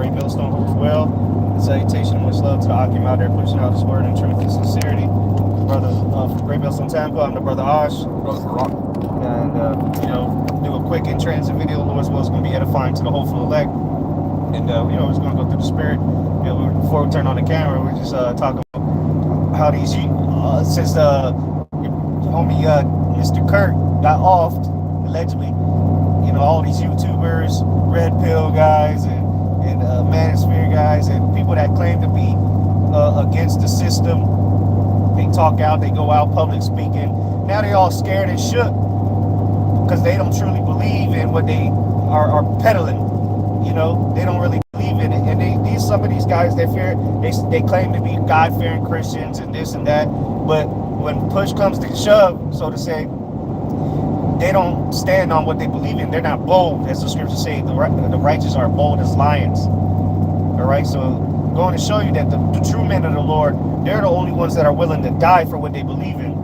Great Millstone, hope you're well. Salutation and much love to the Akim out there pushing out his word in truth and sincerity. Brother from Great Millstone, Tampa, I'm the brother Osh. Brother Barack. And, do a quick in-transit video. Lord's will is going to be edifying to the hopeful elect. And, we're just going to go through the spirit. Before we turn on the camera, we're just talking about how these, since homie Mr. Kurt got offed, allegedly, all these YouTubers, Red Pill guys, and Manosphere guys, and people that claim to be against the system, they talk out, they go out public speaking. Now they all scared and shook because they don't truly believe in what they are peddling. They don't really believe in it. And some of these guys, they claim to be God-fearing Christians and this and that. But when push comes to shove, so to say, they don't stand on what they believe in. They're not bold, as the scriptures say. The righteous are bold as lions. All right, so going to show you that the true men of the Lord, they're the only ones that are willing to die for what they believe in.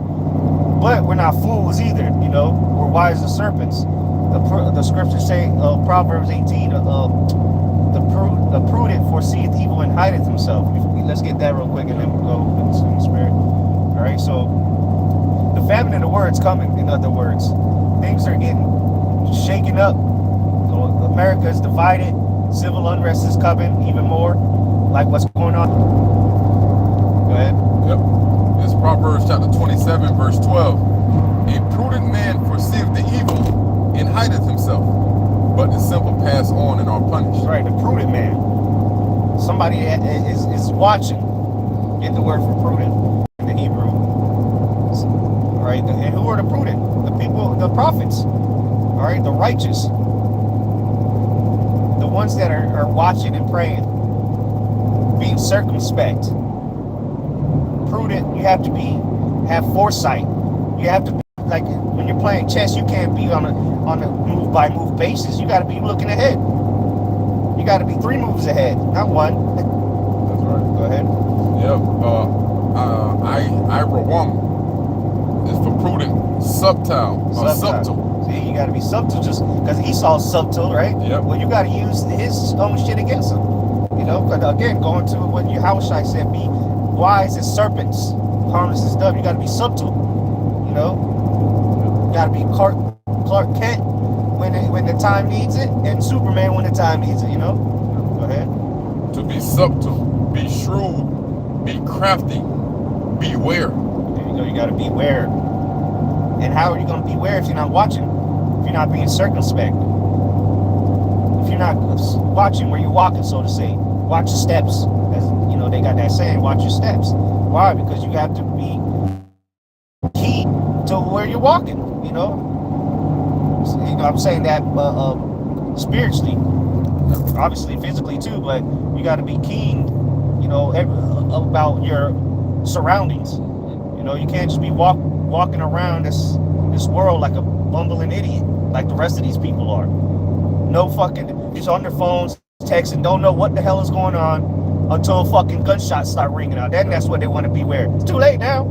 But we're not fools either, We're wise as serpents. The scriptures say, Proverbs 18, the prudent foreseeth evil and hideth himself. Let's get that real quick and then we'll go into the spirit. All right, so the famine of the word's coming, in other words. Things are getting shaken up. America is divided. Civil unrest is coming even more. Like what's going on. Go ahead. Yep. It's Proverbs chapter 27, verse 12. A prudent man foreseeth the evil and hideth himself, but the simple pass on and are punished. Right, the prudent man. Somebody is watching. Get the word for prudent in the Hebrew. All right, and who are the prudent? The people, the prophets. All right, the righteous. The ones that are watching and praying. Being circumspect. Prudent, you have to have foresight. You have to be, like when you're playing chess, you can't be on a move by move basis. You got to be looking ahead. You got to be 3 moves ahead, not 1. That's right. Go ahead. Yep. I Rawam is for prudent, subtle. See, you got to be subtle just because Esau's subtle, right? Yep. Well, you got to use his own shit against him. Because again, going to what Yahushua said, be wise as serpents, harmless as doves. You got to be subtle. You got to be Clark Kent when the time needs it, and Superman when the time needs it. Go ahead. To be subtle, be shrewd, be crafty, beware. There you go. You got to beware. And how are you going to beware if you're not watching? If you're not being circumspect? If you're not watching where you're walking, so to say, watch your steps. As they got that saying, watch your steps. Why? Because you have to be key to where you're walking. I'm saying that spiritually, obviously physically too, but you got to be keen, about your surroundings. You can't just be walking around this world like a bumbling idiot, like the rest of these people are. No fucking, just on their phones, texting, don't know what the hell is going on until fucking gunshots start ringing out. Then that's what they want to beware. It's too late now.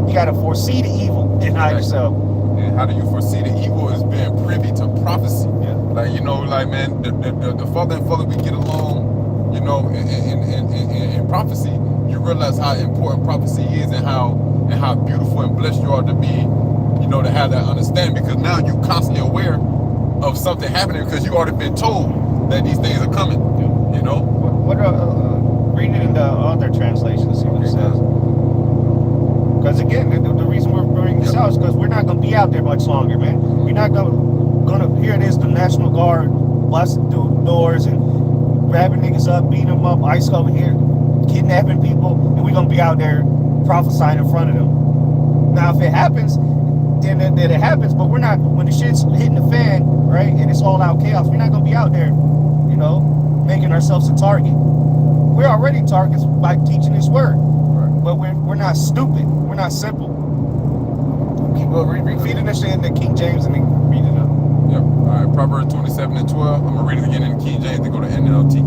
You got to foresee the evil and hide yourself. And how do you foresee the evil? Is being privy to prophecy. Yeah. Man, the further and further we get along, in prophecy, you realize how important prophecy is and how beautiful and blessed you are to be, to have that understanding, because now you're constantly aware of something happening because you already been told that these things are coming. What read it in the other translations, see what it says. Because again, the reason we're bringing this out is because we're not going to be out there much longer, man. We're not going to, here it is, the National Guard busting through doors and grabbing niggas up, beating them up, ICE over here, kidnapping people, and we're going to be out there prophesying in front of them. Now, if it happens, then it happens, but we're not, when the shit's hitting the fan, right, and it's all out chaos, we're not going to be out there, making ourselves a target. We're already targets by teaching this word. But we're not stupid. We're not simple. Keep reading this shit in the King James and then read it up. Yep. All right. Proverbs 27 and 12. I'm gonna read it again in the King James and go to NLT.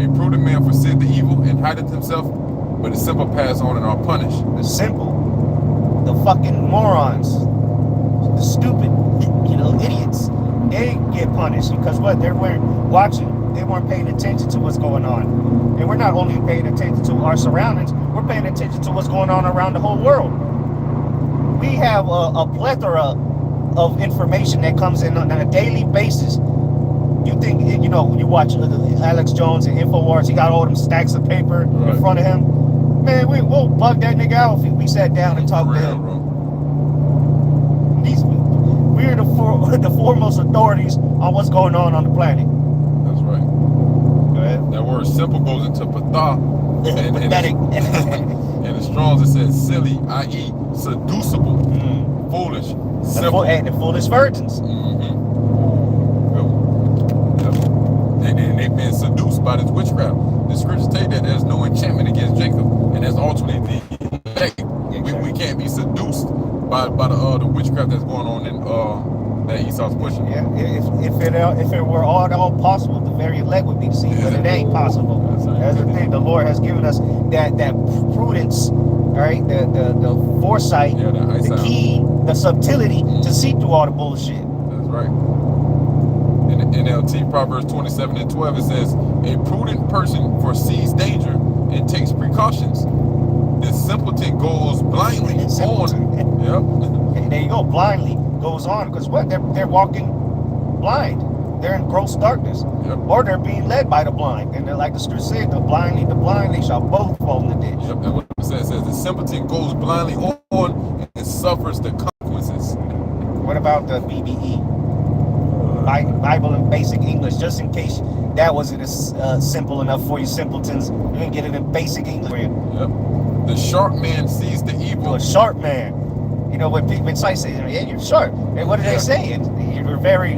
A prudent man foreseeth the evil and hideth himself, but the simple pass on and are punished. The simple, the fucking morons, the stupid, idiots, they get punished because what? They're watching. they weren't paying attention to what's going on. And we're not only paying attention to our surroundings, we're paying attention to what's going on around the whole world. We have a plethora of information that comes in on a daily basis. You think, you know, you watch Alex Jones and InfoWars, he got all them stacks of paper in front of him. Man, we'll bug that nigga out if we sat down and talked to him. We're the foremost authorities on what's going on the planet. That's right. Go ahead. That word simple goes into patha. Pathetic. And the Strong's it says silly, i.e. seducible, foolish, simple. And the foolish virgins. And they've been seduced by this witchcraft. The scriptures tell you that there's no enchantment against Jacob, and that's ultimately the elect. We can't be seduced by the witchcraft that's going on in that Esau's pushing. Yeah, if it were all possible, the very elect would be deceived, but it ain't possible. That's the thing. The Lord has given us that prudence, all right, the foresight, the key, the subtlety to see through all the bullshit. That's right. In the NLT Proverbs 27:12, it says, "A prudent person foresees danger and takes precautions. The simpleton goes blindly on." Yep. And there you go. Blindly goes on because what? They're walking blind. They're in gross darkness, or they're being led by the blind. And they're like the scripture said, the blind, they shall both fall in the ditch. Yep. And what it says, the simpleton goes blindly on and suffers the consequences. What about the BBE? Bible in basic English, just in case that wasn't simple enough for you simpletons. You can get it in basic English. Yep. The sharp man sees the evil. A sharp man. You know, when sight says, yeah, you're sharp. And what do they say? You're very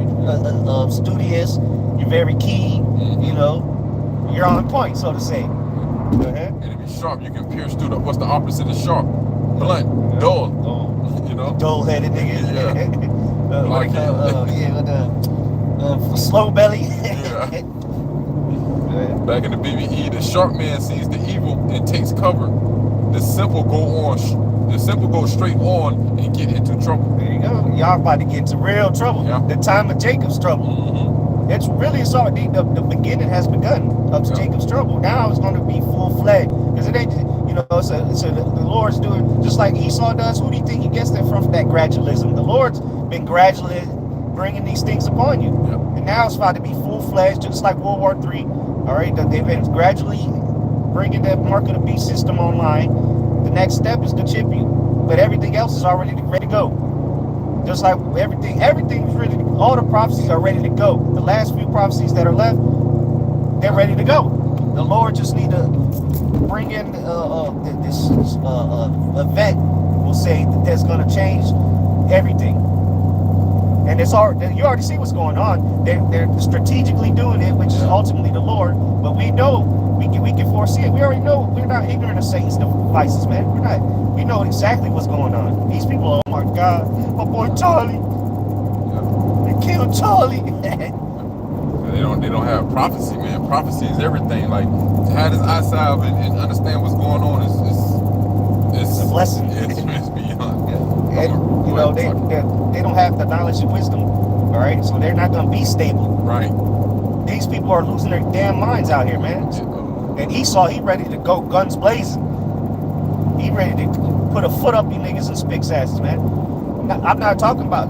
studious. You're very keen. You know, you're on point, so to say. Go ahead. And if you're sharp, you can pierce through what's the opposite of sharp? Blunt, dull. You know, dull-headed nigga. Slow belly. Back in the BBE, the sharp man sees the evil and takes cover. The simple go straight on and get into trouble. There you go. Y'all about to get into real trouble. The time of Jacob's trouble. It's really sorry. The beginning has begun of Jacob's trouble. Now it's going to be full-fledged. Because it ain't, you know, so the Lord's doing, just like Esau does. Who do you think he gets that from that gradualism? The Lord's been gradually bringing these things upon you. And now it's about to be full-fledged, just like World War III. All right, they've been gradually bringing that mark of the beast system online. The next step is to chip you, but everything else is already ready to go. Just like everything's ready. All the prophecies are ready to go. The last few prophecies that are left, they're ready to go. The Lord just need to bring in this event, we'll say, that's going to change everything. And it's already, you already see what's going on. They're strategically doing it, which is ultimately the Lord. But we know we can foresee it. We already know we're not ignorant of Satan's devices, man. We know exactly what's going on. These people, oh my God, my boy Charlie, they killed Charlie. They don't have prophecy, man. Prophecy is everything. Like to have this eye salve and understand what's going on is a blessing. It's beyond. And you know they don't have the knowledge and wisdom. All right, so they're not gonna be stable. Right. These people are losing their damn minds out here, man. And Esau, he ready to go guns blazing. He ready to put a foot up you niggas and spicks asses, man. I'm not talking about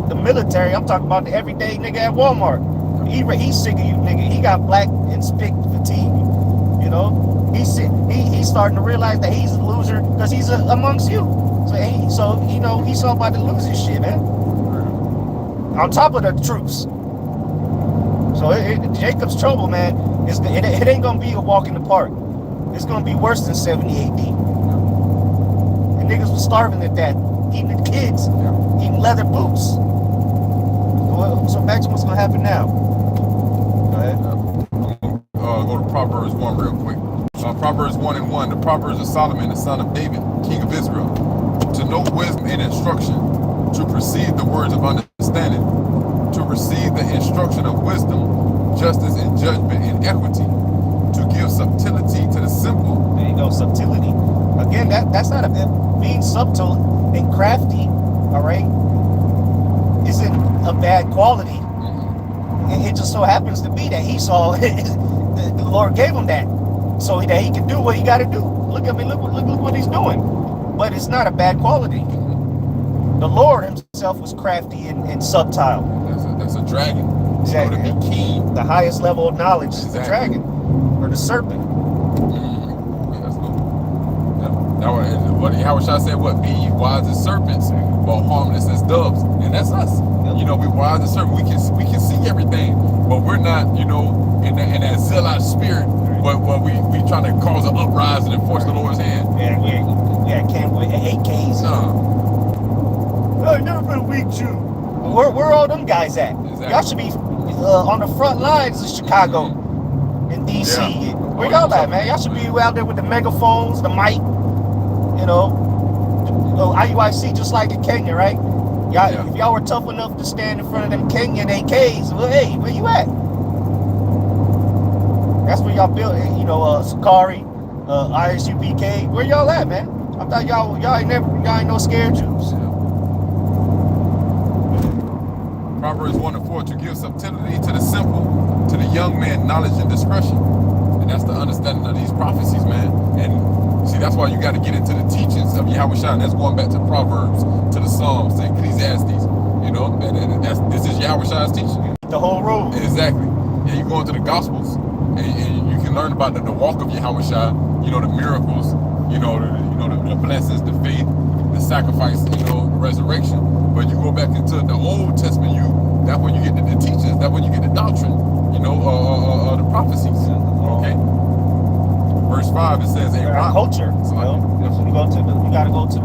the military. I'm talking about the everyday nigga at Walmart. He's sick of you, nigga. He got black and spick fatigue. You know, he's starting to realize that he's a loser because he's amongst you. So you know he's all about to lose his shit, man. On top of the troops. So Jacob's trouble, man, it ain't gonna be a walk in the park. It's gonna be worse than 70 AD. And niggas was starving to death, eating the kids, eating leather boots. So imagine what's gonna happen now. Go ahead. Go to Proverbs 1 real quick. Proverbs 1:1. The Proverbs of Solomon, the son of David, king of Israel. To know wisdom and instruction, to perceive the words of understanding, to receive the instruction of wisdom, justice and judgment and equity, to give subtlety to the simple. There you go, subtlety. Again, that's not being subtle and crafty, all right, isn't a bad quality. it just so happens to be that Esau, the Lord gave him that, so that he can do what he got to do. Look at me, look what he's doing. But it's not a bad quality. The Lord himself was crafty and subtle. That's a dragon. Exactly. You know, to be keen. The highest level of knowledge is the Exactly. dragon or the serpent. That's good. What Yahushua said, what, be ye wise as serpents, but harmless as doves. And that's us. You know, we wise as serpents. We can see everything, but we're not, you know, in that zealot spirit, but we trying to cause an uprising and force the Lord's hand. Yeah, we camp with AKs. I've never been a weak Jew. Where all them guys at? Exactly. Y'all should be on the front lines of Chicago and DC. Yeah. Where y'all at, man? Y'all should be out there with the megaphones, the mic, you know, IUIC, just like in Kenya, right? Y'all, if y'all were tough enough to stand in front of them Kenyan AKs, well, hey, where you at? That's where y'all built, you know, Sakari, ISUBK. Where y'all at, man? I thought y'all ain't no scared Jews. Proverbs 1:4, to give subtlety to the simple, to the young man knowledge and discretion. And that's the understanding of these prophecies, man. And see, that's why you got to get into the teachings of Yahushua. And that's going back to Proverbs, to the Psalms, to Ecclesiastes. You know, this is Yahushua's teaching. The whole road. Exactly. Yeah, you go into the Gospels, and you can learn about the walk of Yahushua. You know, the miracles. You know, the blessings, the faith, the sacrifice. You know, the resurrection. But you go back into the Old Testament, that's when you get the teachings, that's when you get the doctrine, you know, the prophecies. Okay. Verse 5, it says, our culture. You gotta go to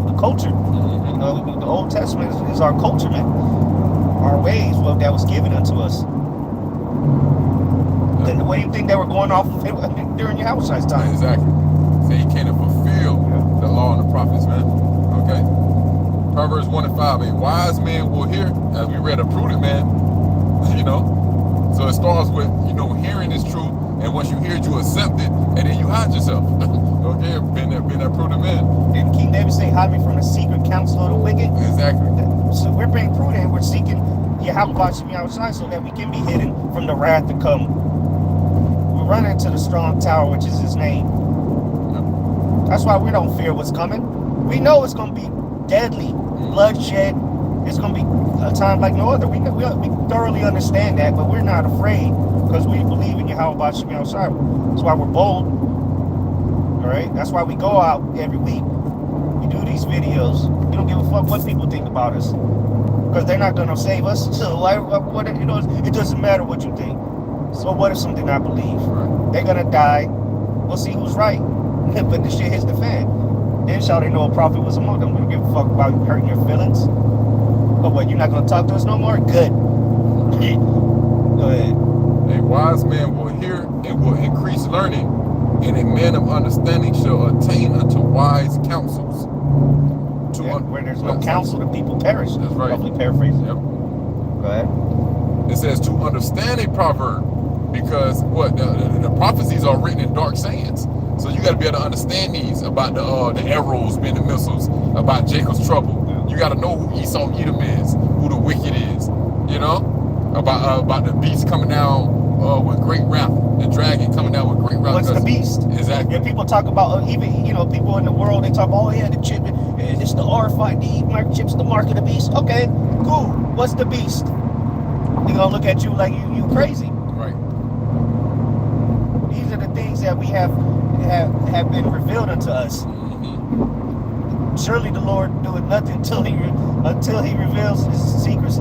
the culture. You know, the Old Testament is our culture, man. Our ways, that was given unto us. What do you think they were going off of during Yahushua's time? Exactly. So he came to fulfill the law and the prophets, man. Okay. Proverbs 1:5, a wise man will hear, as we read, a prudent man, you know. So it starts with, you know, hearing is true, and once you hear it, you accept it, and then you hide yourself. Okay, being that prudent man. Didn't King David say, hide me from the secret counsel of the wicked? Exactly. So we're being prudent, we're seeking Yahweh so that we can be hidden from the wrath to come. We're running to the strong tower, which is his name. That's why we don't fear what's coming. We know it's going to be deadly, bloodshed. It's going to be a time like no other. We thoroughly understand that, but we're not afraid because we believe in Yahweh Shem Yahushua. That's why we're bold. All right? That's why we go out every week. We do these videos. We don't give a fuck what people think about us because they're not going to save us. So it doesn't matter what you think. So what if something I believe? They're going to die. We'll see who's right. But the shit hits the fan. Then shall they know a prophet was among them. We don't give a fuck about hurting your feelings. But what, you're not going to talk to us no more? Good. Go ahead. A wise man will hear and will increase learning, and a man of understanding shall attain unto wise counsels. Where there's no counsel, the people perish. That's right. Roughly paraphrasing. Yep. Go ahead. It says to understand a proverb, because what the prophecies are written in dark sayings. So you got to be able to understand these about the arrows being the missiles, about Jacob's trouble. You got to know who Esau Edom is, who the wicked is. You know, about the beast coming down with great wrath, the dragon coming down with great wrath. What's the beast? Exactly. Yeah, people talk about even people in the world. They talk, oh yeah, the chip, it's the RFID microchip's the mark of the beast. Okay, cool. What's the beast? They're gonna look at you like you crazy. Right. These are the things that we have been revealed unto us. Surely the Lord doeth nothing until he reveals his secrets